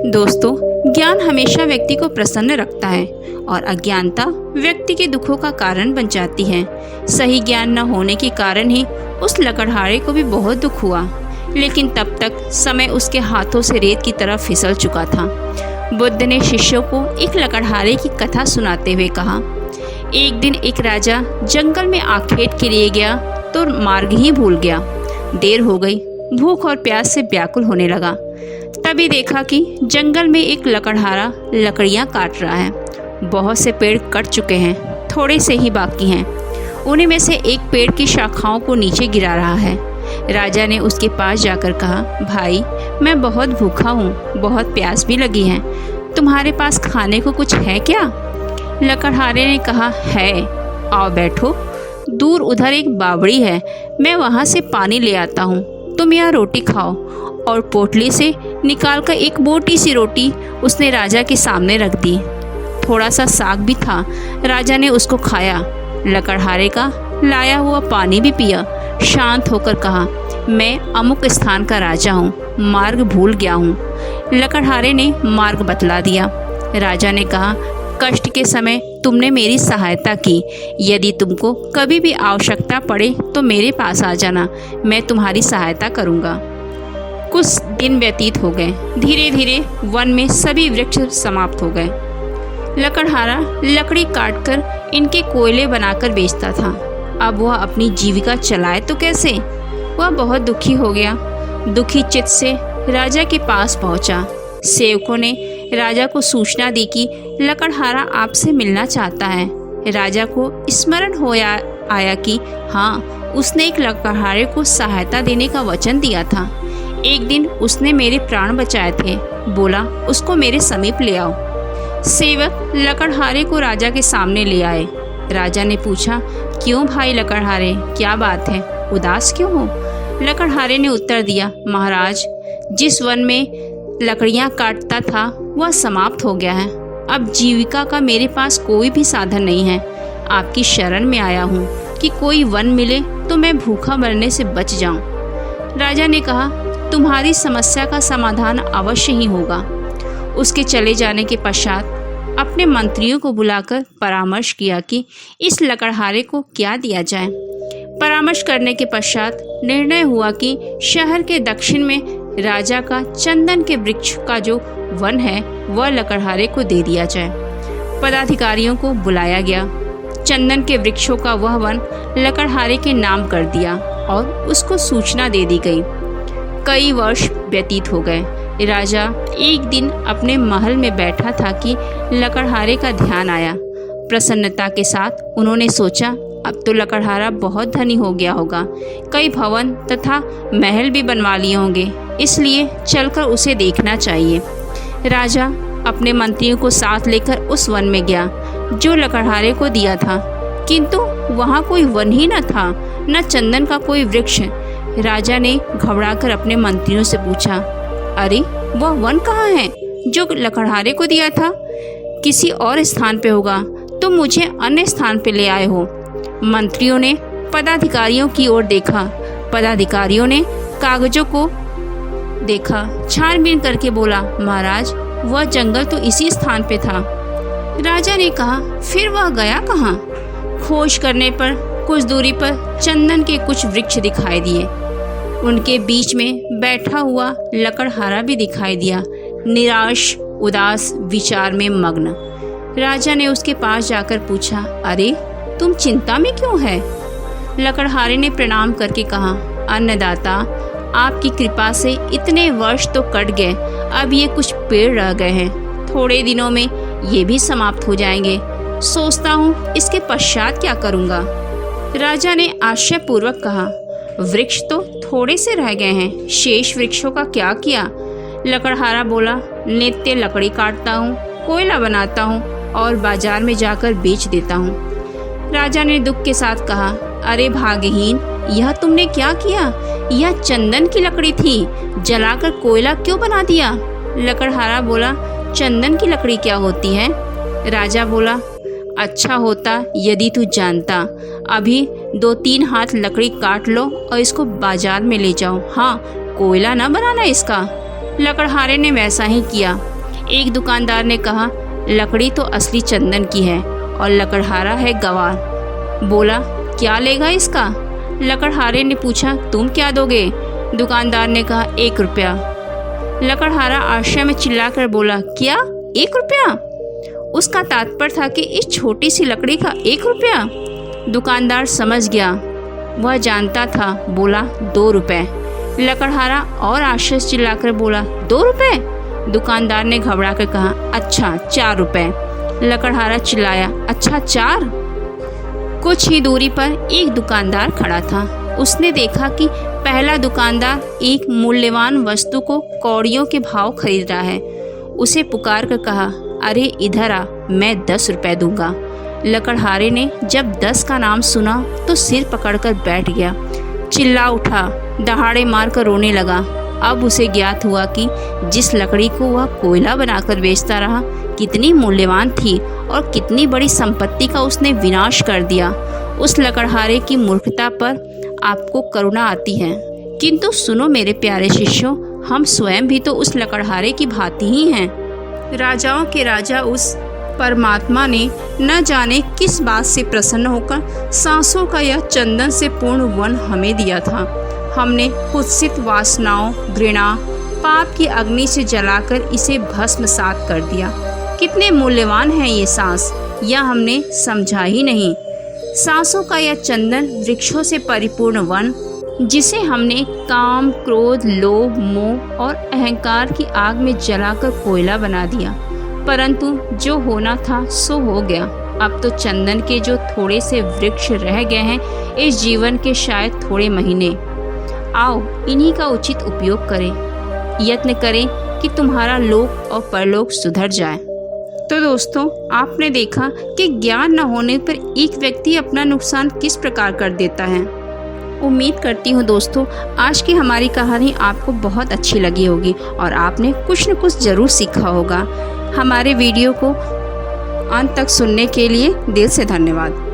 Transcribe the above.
दोस्तों, ज्ञान हमेशा व्यक्ति को प्रसन्न रखता है और अज्ञानता व्यक्ति के दुखों का कारण बन जाती है। सही ज्ञान न होने के कारण ही उस लकड़हारे को भी बहुत दुख हुआ, लेकिन तब तक समय उसके हाथों से रेत की तरह फिसल चुका था। बुद्ध ने शिष्यों को एक लकड़हारे की कथा सुनाते हुए कहा, एक दिन एक राजा जंगल में आखेट के लिए गया तो मार्ग ही भूल गया। देर हो गई, भूख और प्यास से व्याकुल होने लगा। तभी देखा कि जंगल में एक लकड़हारा लकड़ियां काट रहा है। बहुत से पेड़ कट चुके हैं, थोड़े से ही बाकी हैं। उन्हीं में से एक पेड़ की शाखाओं को नीचे गिरा रहा है। राजा ने उसके पास जाकर कहा, भाई, मैं बहुत भूखा हूँ, बहुत प्यास भी लगी है, तुम्हारे पास खाने को कुछ है क्या? लकड़हारे ने कहा, है, आओ बैठो। दूर उधर एक बावड़ी है, मैं वहाँ से पानी ले आता हूँ, तुम यहाँ रोटी खाओ। और पोटली से निकालकर एक मोटी सी रोटी उसने राजा के सामने रख दी। थोड़ा सा साग भी था, राजा ने उसको खाया। लकड़हारे का लाया हुआ पानी भी पिया। शांत होकर कहा, मैं अमुक स्थान का राजा हूँ, मार्ग भूल गया हूँ। लकड़हारे ने मार्ग बतला दिया। राजा ने कहा, कष्ट के समय तुमने मेरी सहायता की, यदि तुमको कभी भी आवश्यकता पड़े तो मेरे पास आ जाना, मैं तुम्हारी सहायता करूँगा। कुछ दिन व्यतीत हो गए। धीरे धीरे वन में सभी वृक्ष समाप्त हो गए। लकड़हारा लकड़ी काटकर इनके कोयले बनाकर बेचता था। अब वह अपनी जीविका चलाए तो कैसे? वह बहुत दुखी हो गया। दुखी चित्त से राजा के पास पहुंचा। सेवकों ने राजा को सूचना दी कि लकड़हारा आपसे मिलना चाहता है। राजा को स्मरण हो आया कि हाँ, उसने एक लकड़हारे को सहायता देने का वचन दिया था। एक दिन उसने मेरे प्राण बचाए थे, बोला उसको मेरे समीप ले आओ। सेवक लकड़हारे को राजा के सामने ले आए। राजा ने पूछा, क्यों भाई लकड़हारे, क्या बात है, उदास क्यों हो? लकड़हारे ने उत्तर दिया, महाराज, जिस वन में लकड़ियां काटता था वह समाप्त हो गया है। अब जीविका का मेरे पास कोई भी साधन नहीं है। आपकी शरण में आया हूँ कि कोई वन मिले तो मैं भूखा मरने से बच जाऊँ। राजा ने कहा, तुम्हारी समस्या का समाधान अवश्य ही होगा। उसके चले जाने के पश्चात अपने मंत्रियों को बुलाकर परामर्श किया कि इस लकड़हारे को क्या दिया जाए। परामर्श करने के पश्चात निर्णय हुआ कि शहर के दक्षिण में राजा का चंदन के वृक्ष का जो वन है वह लकड़हारे को दे दिया जाए। पदाधिकारियों को बुलाया गया। चंदन के वृक्षों का वह वन लकड़हारे के नाम कर दिया और उसको सूचना दे दी गई। कई वर्ष व्यतीत हो गए। राजा एक दिन अपने महल में बैठा था कि लकड़हारे का ध्यान आया। प्रसन्नता के साथ उन्होंने सोचा, अब तो लकड़हारा बहुत धनी हो गया होगा, कई भवन तथा महल भी बनवा लिए होंगे, इसलिए चलकर उसे देखना चाहिए। राजा अपने मंत्रियों को साथ लेकर उस वन में गया जो लकड़हारे को दिया था, किंतु वहाँ कोई वन ही न था, न चंदन का कोई वृक्ष। राजा ने घबराकर अपने मंत्रियों से पूछा, अरे वह वन कहाँ है जो लकड़हारे को दिया था? किसी और स्थान पे होगा, तुम मुझे अन्य स्थान पे ले आए हो। मंत्रियों ने पदाधिकारियों की ओर देखा। पदाधिकारियों ने कागजों को देखा, छानबीन करके बोला, महाराज, वह जंगल तो इसी स्थान पे था। राजा ने कहा, फिर वह गया कहाँ? खोज करने पर कुछ दूरी पर चंदन के कुछ वृक्ष दिखाई दिए। उनके बीच में बैठा हुआ लकड़हारा भी दिखाई दिया, निराश उदास विचार में मग्न। राजा ने उसके पास जाकर पूछा, अरे तुम चिंता में क्यों है? लकड़हारे ने प्रणाम करके कहा, अन्नदाता, आपकी कृपा से इतने वर्ष तो कट गए, अब ये कुछ पेड़ रह गए हैं, थोड़े दिनों में ये भी समाप्त हो जाएंगे। सोचता हूँ इसके पश्चात क्या करूँगा। राजा ने आश्चर्यपूर्वक कहा, वृक्ष तो थोड़े से रह गए हैं, शेष वृक्षों का क्या किया? लकड़हारा बोला, नित्य लकड़ी काटता हूँ, कोयला बनाता हूँ और बाजार में जाकर बेच देता हूँ। राजा ने दुख के साथ कहा, अरे भाग्यहीन, यह तुमने क्या किया? यह चंदन की लकड़ी थी, जलाकर कोयला क्यों बना दिया? लकड़हारा बोला, चंदन की लकड़ी क्या होती है? राजा बोला, अच्छा होता यदि तू जानता। अभी 2-3 हाथ लकड़ी काट लो और इसको बाजार में ले जाओ। हाँ, कोयला ना बनाना इसका। लकड़हारे ने वैसा ही किया। एक दुकानदार ने कहा, लकड़ी तो असली चंदन की है और लकड़हारा है गंवार। बोला, क्या लेगा इसका? लकड़हारे ने पूछा, तुम क्या दोगे? दुकानदार ने कहा, 1 रुपया। लकड़हारा आश्चर्य में चिल्लाकर बोला, क्या 1 रुपया? उसका तात्पर्य था कि इस छोटी सी लकड़ी का 1 रुपया। दुकानदार समझ गया, वह जानता था। बोला, 2 रुपये। लकड़हारा और आश्चर्य चिल्लाकर बोला, 2 रुपये? दुकानदार ने घबरा कर कहा, अच्छा 4 रुपये। लकड़हारा चिल्लाया, अच्छा 4? कुछ ही दूरी पर एक दुकानदार खड़ा था। उसने देखा कि पहला दुकानदार एक मूल्यवान वस्तु को कौड़ियों के भाव खरीद रहा है। उसे पुकार कर कहा, अरे इधर आ, मैं 10 रुपये दूंगा। लकड़हारे ने जब 10 का नाम सुना तो सिर पकड़कर बैठ गया, चिल्ला उठा, दहाड़े मारकर रोने लगा। अब उसे ज्ञात हुआ कि जिस लकड़ी को वह कोयला बनाकर बेचता रहा कितनी मूल्यवान थी और कितनी बड़ी संपत्ति का उसने विनाश कर दिया। उस लकड़हारे की मूर्खता पर आपको करुणा आती है, किंतु सुनो मेरे प्यारे शिष्यों, हम स्वयं भी तो उस लकड़हारे की भांति ही हैं। राजाओं के राजा उस परमात्मा ने न जाने किस बात से प्रसन्न होकर सांसों का यह चंदन से पूर्ण वन हमें दिया था। हमने कुत्सित वासनाओं, घृणा, पाप की अग्नि से जलाकर इसे भस्मसात कर दिया। कितने मूल्यवान है ये सांस, यह हमने समझा ही नहीं। सांसों का यह चंदन वृक्षों से परिपूर्ण वन, जिसे हमने काम, क्रोध, लोभ, मोह और अहंकार की आग में जलाकर कोयला बना दिया। परंतु जो होना था सो हो गया। अब तो चंदन के जो थोड़े से वृक्ष रह गए हैं, इस जीवन के शायद थोड़े महीने। आओ इन्हीं का उचित उपयोग करें, यत्न करें कि तुम्हारा लोक और परलोक सुधर जाए। तो दोस्तों, आपने देखा कि ज्ञान न होने पर एक व्यक्ति अपना नुकसान किस प्रकार कर देता है। उम्मीद करती हूँ दोस्तों, आज की हमारी कहानी आपको बहुत अच्छी लगी होगी और आपने कुछ न कुछ ज़रूर सीखा होगा। हमारे वीडियो को अंत तक सुनने के लिए दिल से धन्यवाद।